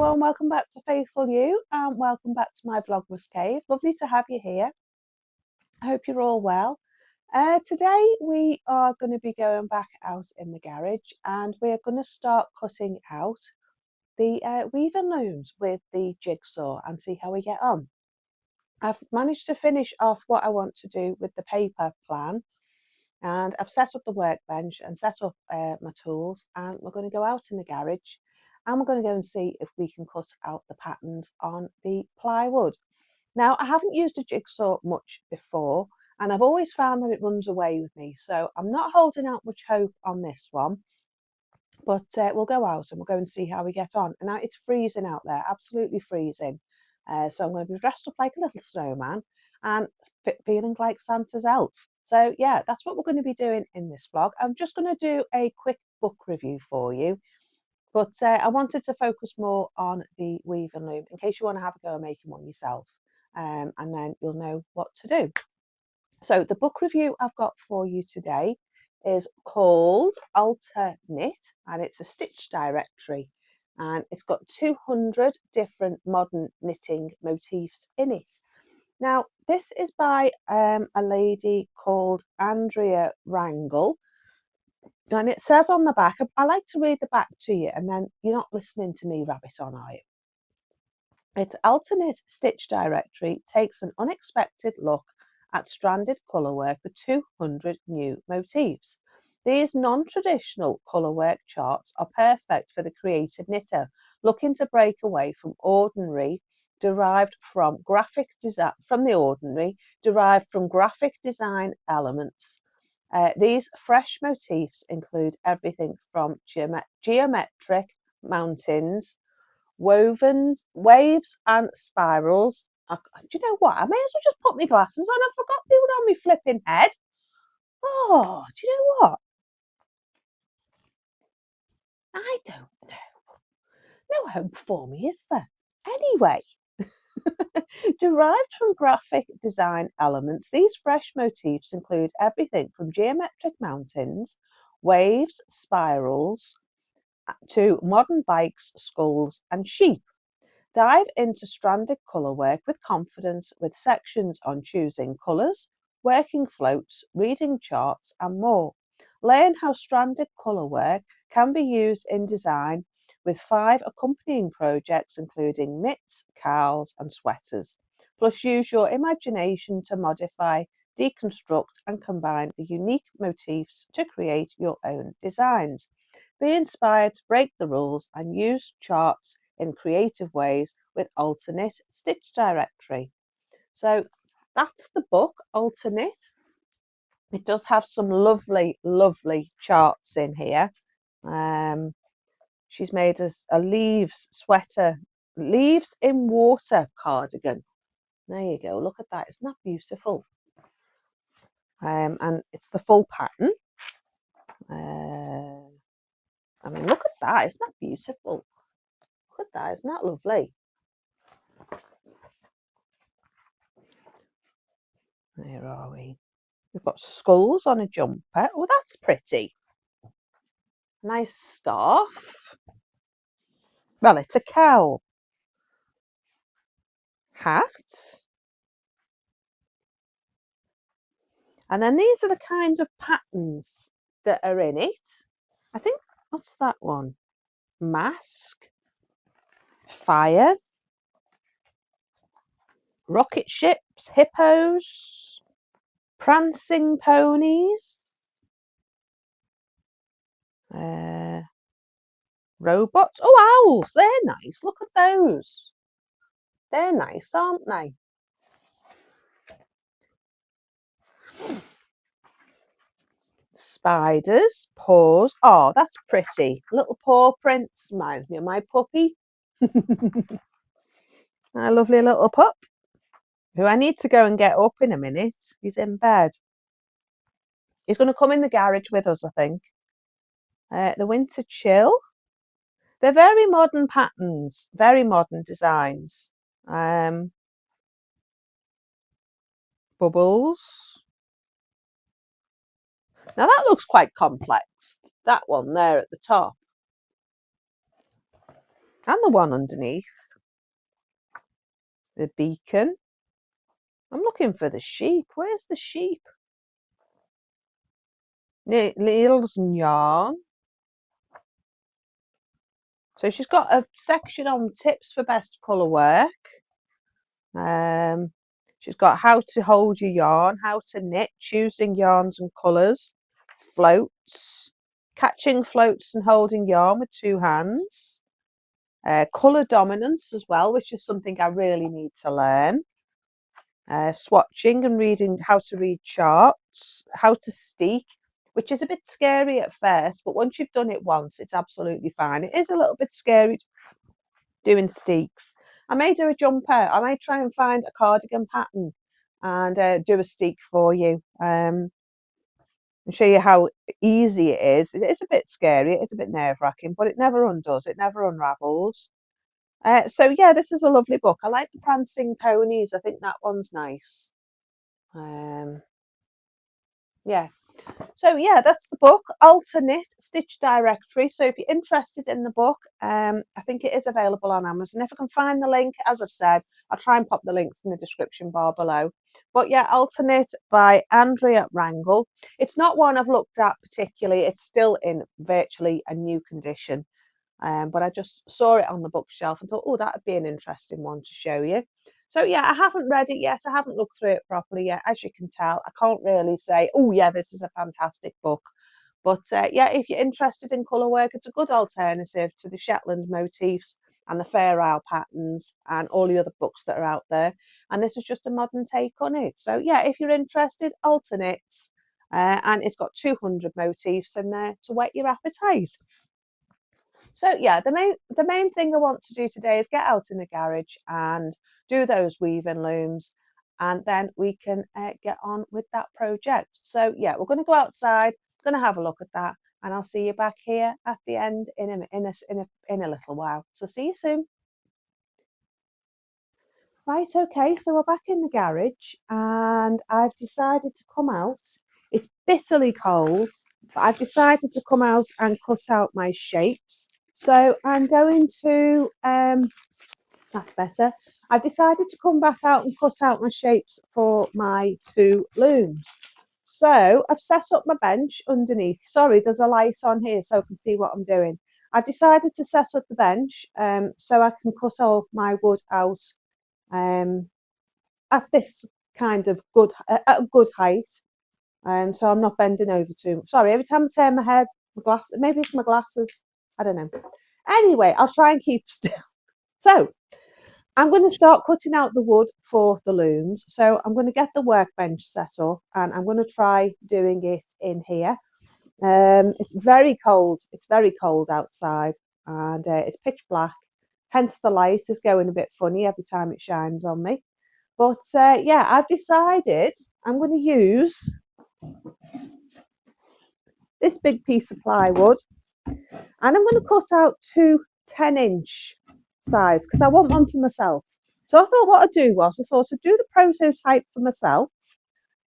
everyone, welcome back to Faithful You and welcome back to my Vlogmas cave. Lovely to have you here. I hope you're all well. Today we are going to be going back out in the garage and we're going to start cutting out the weaving looms with the jigsaw and see how we get on. I've managed to finish off what I want to do with the paper plan, and I've set up the workbench and set up my tools, and we're going to go out in the garage and we're going to go and see if we can cut out the patterns on the plywood. Now, I haven't used a jigsaw much before and I've always found that it runs away with me, so I'm not holding out much hope on this one, but we'll go out and we'll go and see how we get on. And now it's freezing out there, absolutely freezing, so I'm going to be dressed up like a little snowman and feeling like Santa's elf. So yeah, that's what we're going to be doing in this vlog. I'm just going to do a quick book review for you, but I wanted to focus more on the weaving loom in case you want to have a go at making one yourself, and then you'll know what to do. So the book review I've got for you today is called Alter Knit, and it's a stitch directory, and it's got 200 different modern knitting motifs in it. Now, this is by a lady called Andrea Wrangle, and it says on the back, I like to read the back to you, and then you're not listening to me rabbit on, are you? Its Alter Knit Stitch Directory takes an unexpected look at stranded colourwork with 200 new motifs. These non-traditional colourwork charts are perfect for the creative knitter looking to break away from derived from graphic design elements. These fresh motifs include everything from geometric mountains, waves and spirals. Do you know what? I may as well just put my glasses on. I forgot they were on my flipping head. Oh, do you know what? I don't know. No hope for me, is there? Anyway, derived from graphic design elements, these fresh motifs include everything from geometric mountains, waves, spirals, to modern bikes, skulls and sheep. Dive into stranded colourwork with confidence with sections on choosing colours, working floats, reading charts and more. Learn how stranded colourwork can be used in design with 5 accompanying projects including mitts, cowls and sweaters. Plus use your imagination to modify, deconstruct and combine the unique motifs to create your own designs. Be inspired to break the rules and use charts in creative ways with Alter Knit Stitch Directory. So that's the book, Alter Knit. It does have some lovely, lovely charts in here. She's made us a leaves in water cardigan. There you go. Look at that. Isn't that beautiful? And it's the full pattern. I mean, look at that. Isn't that beautiful? Look at that. Isn't that lovely? Where are we? We've got skulls on a jumper. Oh, that's pretty. Nice scarf. Well, it's a cowl. Hat. And then these are the kind of patterns that are in it. I think, what's that one? Mask. Fire. Rocket ships. Hippos. Prancing ponies. Robots. Oh, owls. They're nice. Look at those. They're nice, aren't they? Spiders. Paws. Oh, that's pretty. Little paw prints. Reminds me of my puppy. My lovely little pup, who I need to go and get up in a minute. He's in bed. He's going to come in the garage with us, I think. The winter chill. They're very modern patterns, very modern designs. Bubbles. Now that looks quite complex, that one there at the top. and the one underneath, the beacon. I'm looking for the sheep. Where's the sheep? Needles and yarn. So she's got a section on tips for best colour work. She's got how to hold your yarn, how to knit, choosing yarns and colours, floats, catching floats and holding yarn with 2 hands, colour dominance as well, which is something I really need to learn, swatching and reading, how to read charts, how to steek, which is a bit scary at first, but once you've done it once, it's absolutely fine. It is a little bit scary doing steeks. I may do a jumper. I may try and find a cardigan pattern and do a steek for you and show you how easy it is. It is a bit scary. It is a bit nerve-wracking, but it never undoes. It never unravels. So yeah, this is a lovely book. I like the Prancing Ponies. I think that one's nice. Yeah. So yeah, that's the book, Alternate Stitch Directory. So if you're interested in the book, I think it is available on Amazon. If I can find the link, as I've said, I'll try and pop the links in the description bar below. But yeah, Alternate by Andrea Wrangle. It's not one I've looked at particularly. It's still in virtually a new condition. But I just saw it on the bookshelf and thought, oh, that would be an interesting one to show you. So yeah, I haven't read it yet. I haven't looked through it properly yet. As you can tell, I can't really say, oh yeah, this is a fantastic book. But yeah, if you're interested in colour work, it's a good alternative to the Shetland motifs and the Fair Isle patterns and all the other books that are out there. And this is just a modern take on it. So yeah, if you're interested, Alternates. And it's got 200 motifs in there to whet your appetite. So yeah, the main thing I want to do today is get out in the garage and do those weaving looms, and then we can get on with that project. So yeah, we're going to go outside, going to have a look at that, and I'll see you back here at the end in a little while. So see you soon. Right, okay, so we're back in the garage and I've decided to come out. It's bitterly cold, but I've decided to come out and cut out my shapes. So I'm going to, that's better. I've decided to come back out and cut out my shapes for my 2 looms. So I've set up my bench underneath. Sorry, there's a light on here so I can see what I'm doing. I've decided to set up the bench so I can cut all my wood out at this kind of good, at a good height. So I'm not bending over too much. Sorry, every time I turn my head, maybe it's my glasses. I don't know. Anyway, I'll try and keep still. So I'm going to start cutting out the wood for the looms. So I'm going to get the workbench set up and I'm going to try doing it in here. It's very cold. It's very cold outside and it's pitch black. Hence the light is going a bit funny every time it shines on me. But yeah, I've decided I'm going to use this big piece of plywood and I'm going to cut out 2 10-inch size because I want one for myself. So I thought what I'd do was I'd do the prototype for myself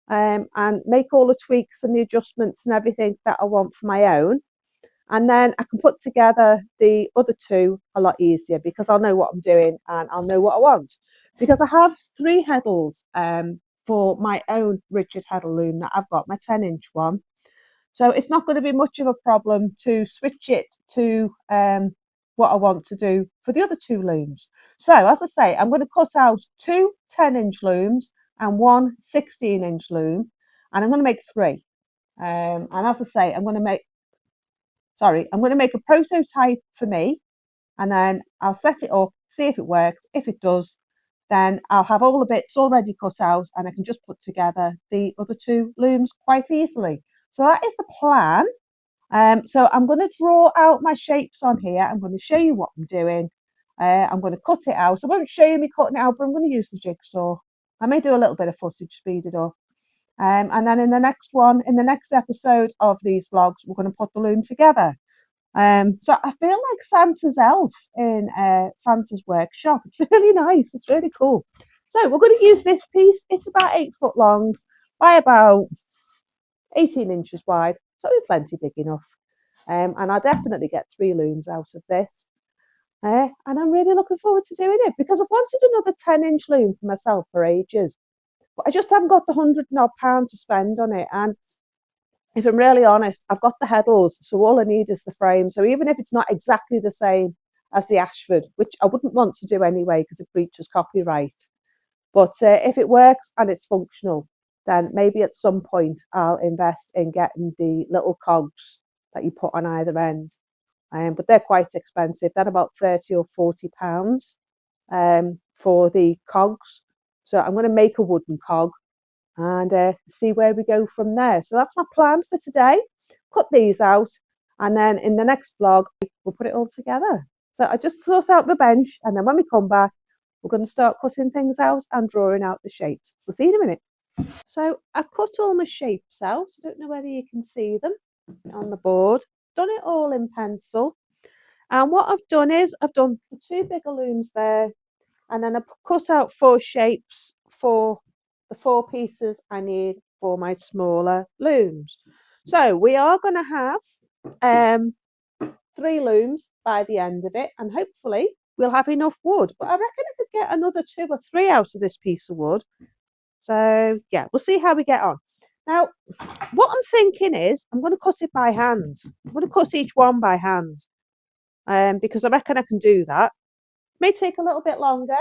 and make all the tweaks and the adjustments and everything that I want for my own. And then I can put together the other 2 a lot easier because I'll know what I'm doing and I'll know what I want. Because I have 3 heddles for my own rigid heddle loom that I've got, my 10-inch one. So it's not going to be much of a problem to switch it to what I want to do for the other 2 looms. So as I say, I'm going to cut out 2 10-inch looms and 1 16-inch loom, and I'm going to make 3. And as I say, I'm going to make a prototype for me, and then I'll set it up, see if it works. If it does, then I'll have all the bits already cut out and I can just put together the other 2 looms quite easily. So that is the plan. So I'm going to draw out my shapes on here. I'm going to show you what I'm doing. I'm going to cut it out. I won't show you me cutting it out, but I'm going to use the jigsaw. I may do a little bit of footage, speed it up. And then in the next episode of these vlogs, we're going to put the loom together. So I feel like Santa's elf in Santa's workshop. It's really nice. It's really cool. So we're going to use this piece. It's about 8 foot long by about 18 inches wide. So it's plenty big enough. And I'll definitely get 3 looms out of this. And I'm really looking forward to doing it because I've wanted another 10-inch loom for myself for ages, but I just haven't got the £100 and odd to spend on it. And if I'm really honest, I've got the heddles, so all I need is the frame. So even if it's not exactly the same as the Ashford, which I wouldn't want to do anyway because it breaches copyright, but if it works and it's functional, then maybe at some point I'll invest in getting the little cogs that you put on either end. But they're quite expensive. They're about £30 or £40 for the cogs. So I'm going to make a wooden cog and see where we go from there. So that's my plan for today. Cut these out, and then in the next vlog, we'll put it all together. So I just sort out the bench, and then when we come back, we're going to start cutting things out and drawing out the shapes. So see you in a minute. So I've cut all my shapes out. I don't know whether you can see them on the board. Done it all in pencil. And what I've done is I've done the 2 bigger looms there, and then I cut out 4 shapes for the 4 pieces I need for my smaller looms. So we are going to have 3 looms by the end of it, and hopefully we'll have enough wood. But I reckon I could get another 2 or 3 out of this piece of wood. So yeah, we'll see how we get on. Now, what I'm thinking is I'm going to cut it by hand. I'm going to cut each one by hand because I reckon I can do that. May take a little bit longer.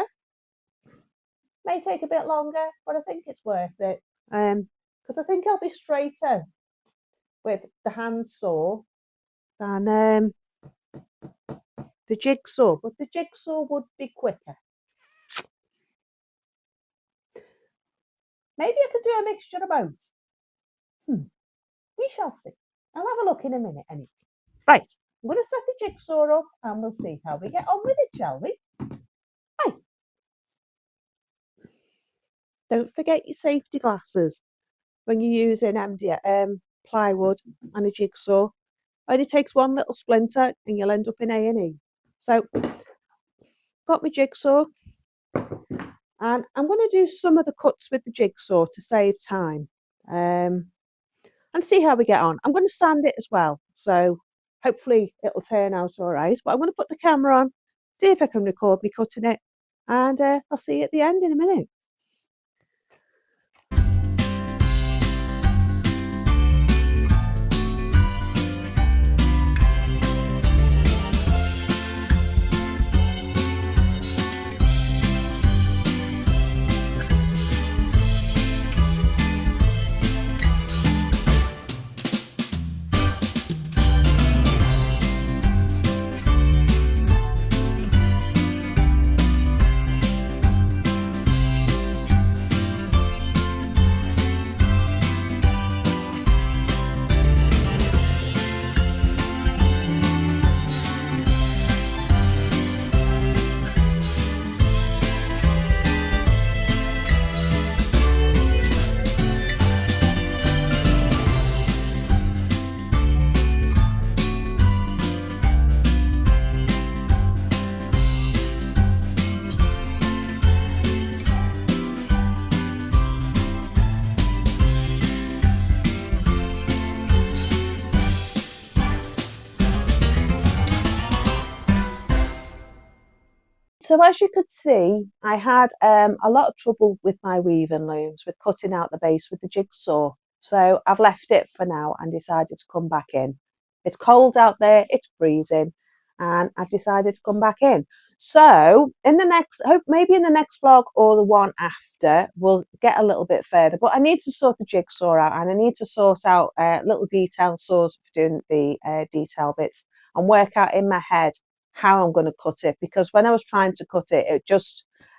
May take a bit longer, but I think it's worth it because I think I'll be straighter with the hand saw than the jigsaw, but the jigsaw would be quicker. Maybe I could do a mixture of both. We shall see. I'll have a look in a minute anyway. Right, I'm going to set the jigsaw up and we'll see how we get on with it, shall we? Right. Don't forget your safety glasses when you're using plywood and a jigsaw. Only takes one little splinter and you'll end up in A&E. So, got my jigsaw, and I'm going to do some of the cuts with the jigsaw to save time and see how we get on. I'm going to sand it as well, so hopefully it'll turn out all right. But I'm going to put the camera on, see if I can record me cutting it, and I'll see you at the end in a minute. So as you could see, I had a lot of trouble with my weaving looms, with cutting out the base with the jigsaw. So I've left it for now and decided to come back in. It's cold out there, it's freezing, and I've decided to come back in. So in the next, maybe in the next vlog or the one after, we'll get a little bit further. But I need to sort the jigsaw out, and I need to sort out little detail saws for doing the detail bits, and work out in my head how I'm going to cut it, because when I was trying to cut it,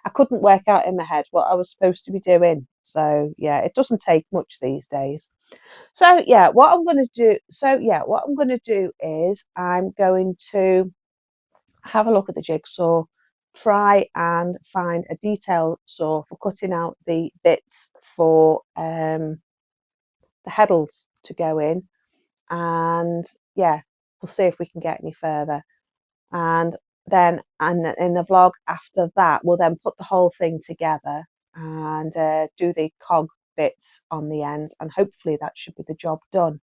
I couldn't work out in my head what I was supposed to be doing. So yeah, it doesn't take much these days. So yeah, what I'm going to do is I'm going to have a look at the jigsaw, try and find a detail saw for cutting out the bits for the heddles to go in, and yeah, we'll see if we can get any further. And then in the vlog after that, we'll then put the whole thing together and do the cog bits on the ends, and hopefully that should be the job done.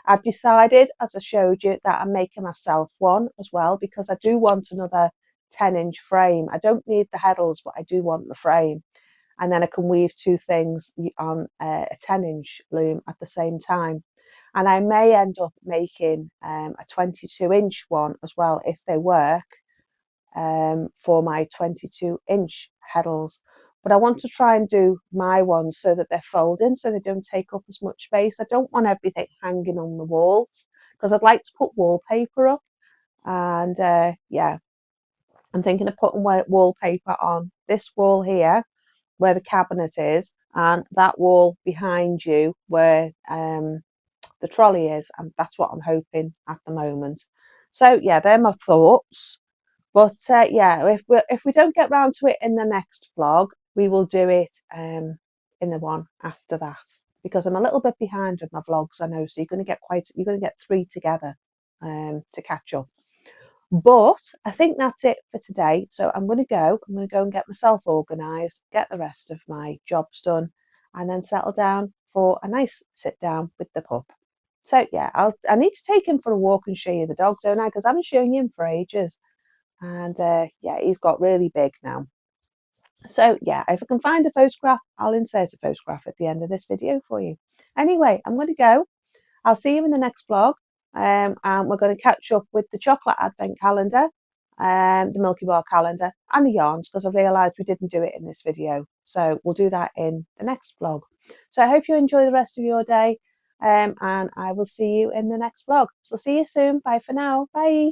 I've decided, as I showed you, that I'm making myself one as well, because I do want another 10-inch frame. I don't need the heddles, but I do want the frame. And then I can weave 2 things on a 10-inch loom at the same time. And I may end up making a 22-inch one as well if they work, for my 22-inch heddles. But I want to try and do my ones so that they're folding, so they don't take up as much space. I don't want everything hanging on the walls because I'd like to put wallpaper up. And yeah, I'm thinking of putting wallpaper on this wall here where the cabinet is, and that wall behind you where the trolley is, and that's what I'm hoping at the moment. So yeah, they're my thoughts. But yeah, if we don't get round to it in the next vlog, we will do it in the one after that, because I'm a little bit behind with my vlogs, I know. So you're going to get 3 together to catch up. But I think that's it for today. So I'm going to go and get myself organised, get the rest of my jobs done, and then settle down for a nice sit down with the pup. So yeah, I need to take him for a walk and show you the dog, don't I? Because I haven't shown him for ages. And yeah, he's got really big now. So yeah, if I can find a photograph, I'll insert a photograph at the end of this video for you. Anyway, I'm going to go. I'll see you in the next vlog. And we're going to catch up with the chocolate advent calendar, the Milky Bar calendar, and the yarns, because I realised we didn't do it in this video. So we'll do that in the next vlog. So I hope you enjoy the rest of your day, and I will see you in the next vlog. So see you soon. Bye for now. Bye.